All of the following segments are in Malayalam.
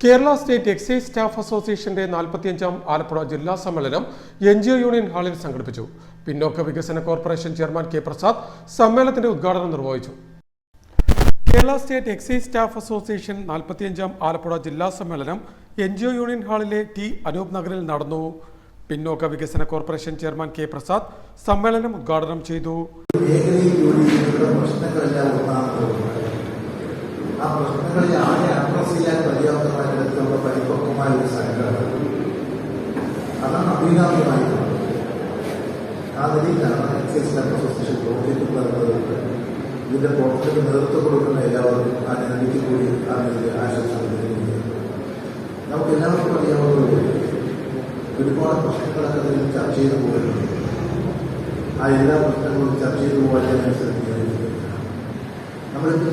കേരള സ്റ്റേറ്റ് എക്സൈസ് സ്റ്റാഫ് അസോസിയേഷന്റെ 45ാം ആലപ്പുഴ ജില്ലാ സമ്മേളനം NGO യൂണിയൻ ഹാളിൽ സംഘടിപ്പിച്ചു. പിന്നോക്ക വികസന കോർപ്പറേഷൻ ചെയർമാൻ കെ പ്രസാദ് സമ്മേളനത്തിന്റെ ഉദ്ഘാടനം നിർവഹിച്ചു. Kerala state excise staff association 45ാം Alappuzha ജില്ലാ സമ്മേളനം NGO യൂണിയൻ ഹാളിലെ ടി അനൂപ് നഗറിൽ നടന്നു. പിന്നോക്ക വികസന കോർപ്പറേഷൻ ചെയർമാൻ കെ പ്രസാദ് സമ്മേളനം ഉദ്ഘാടനം ചെയ്തു. ആ പ്രശ്നങ്ങളിൽ ആരെ അഡ്രസ് ചെയ്യാൻ പര്യാപ്തമായിട്ടുള്ള പരിപക്വമായ ഒരു സംഘടന അതാണ് അഭികാമ്യമായിട്ടുള്ളത്. ആ നിലയിലാണ് എക്സൈസ് സ്റ്റാഫ് അസോസിയേഷൻ പ്രവർത്തിക്കുന്നത്. ഇതിന്റെ പ്രവർത്തനത്തിന് നേതൃത്വം കൊടുക്കുന്ന എല്ലാവരും ആ നിലയ്ക്ക് കൂടി ആ നിലയിൽ ആശംസിക്കുന്നു. നമുക്ക് എല്ലാവർക്കും അറിയാവുന്നത് ഒരുപാട് പ്രശ്നങ്ങളൊക്കെ അതിൽ ചർച്ച ചെയ്തു പോയിട്ടുണ്ട്. ആ എല്ലാ പ്രശ്നങ്ങളും ചർച്ച ചെയ്തു പോകാനനുസരിച്ച് നമ്മളിപ്പോൾ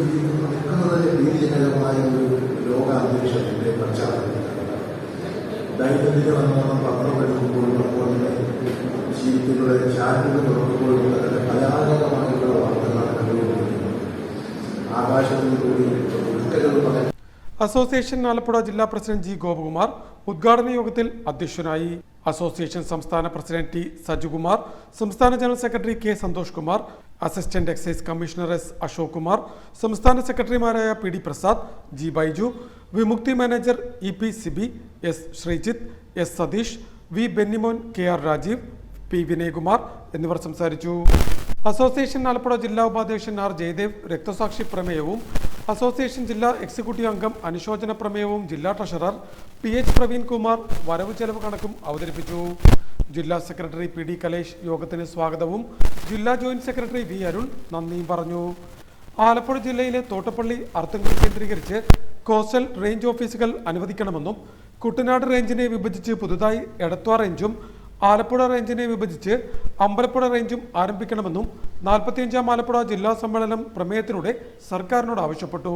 നിൽക്കുന്നത് ഭീതിജനകമായ ഒരു ലോകാന്തരീക്ഷത്തിന്റെ പശ്ചാത്തലത്തിലാണ്. ദൈനംദിനമെന്നോണം പത്രം എടുക്കുമ്പോഴും അതുപോലെ തന്നെ ജീവിതത്തിലൂടെ ചാനലുകൾ തുറക്കുമ്പോഴും തന്നെ ഭയാനകമായുള്ള വാർത്തകളാണ് കണ്ടുകൊണ്ടിരിക്കുന്നത്. ആകാശത്തിലൂടെ ഉൾക്കകൾ പറയാൻ അസോസിയേഷൻ ആലപ്പുഴ ജില്ലാ പ്രസിഡന്റ് ജി ഗോപകുമാർ ഉദ്ഘാടന യോഗത്തിൽ അധ്യക്ഷനായി. അസോസിയേഷൻ സംസ്ഥാന പ്രസിഡന്റ് ടി സജുകുമാർ, സംസ്ഥാന general secretary K Santhosh Kumar, assistant excise commissioner S Ashok Kumar, സംസ്ഥാന സെക്രട്ടറിമാരായ P D Prasad, G Baiju, Vimukthi manager E P Sibi, S Sreejith, S Satheesh, V Bennimon, K R Rajeev, P Vinayakumar എന്നിവർ സംസാരിച്ചു. അസോസിയേഷൻ ആലപ്പുഴ ജില്ലാ ഉപാധ്യക്ഷൻ ആർ ജയദേവ് രക്തസാക്ഷി പ്രമേയവും അസോസിയേഷൻ ജില്ലാ എക്സിക്യൂട്ടീവ് അംഗം അനുശോചന പ്രമേയവും ജില്ലാ ട്രഷറർ PH പ്രവീൺ കുമാർ വരവ് ചെലവ് കണക്കും അവതരിപ്പിച്ചു. ജില്ലാ സെക്രട്ടറി പി ഡി കലേഷ് യോഗത്തിന് സ്വാഗതവും ജില്ലാ ജോയിന്റ് സെക്രട്ടറി വി അരുൺ നന്ദിയും പറഞ്ഞു. ആലപ്പുഴ ജില്ലയിലെ തോട്ടപ്പള്ളി അർത്തുങ്കൽ കേന്ദ്രീകരിച്ച് കോസ്റ്റൽ റേഞ്ച് ഓഫീസുകൾ അനുവദിക്കണമെന്നും കുട്ടനാട് റേഞ്ചിനെ വിഭജിച്ച് പുതുതായി എടത്വ റേഞ്ചും ആലപ്പുഴ റേഞ്ചിനെ വിഭജിച്ച് അമ്പലപ്പുഴ റേഞ്ചും ആരംഭിക്കണമെന്നും 45ാം ആലപ്പുഴ ജില്ലാ സമ്മേളനം പ്രമേയത്തിലൂടെ സർക്കാരിനോട് ആവശ്യപ്പെട്ടു.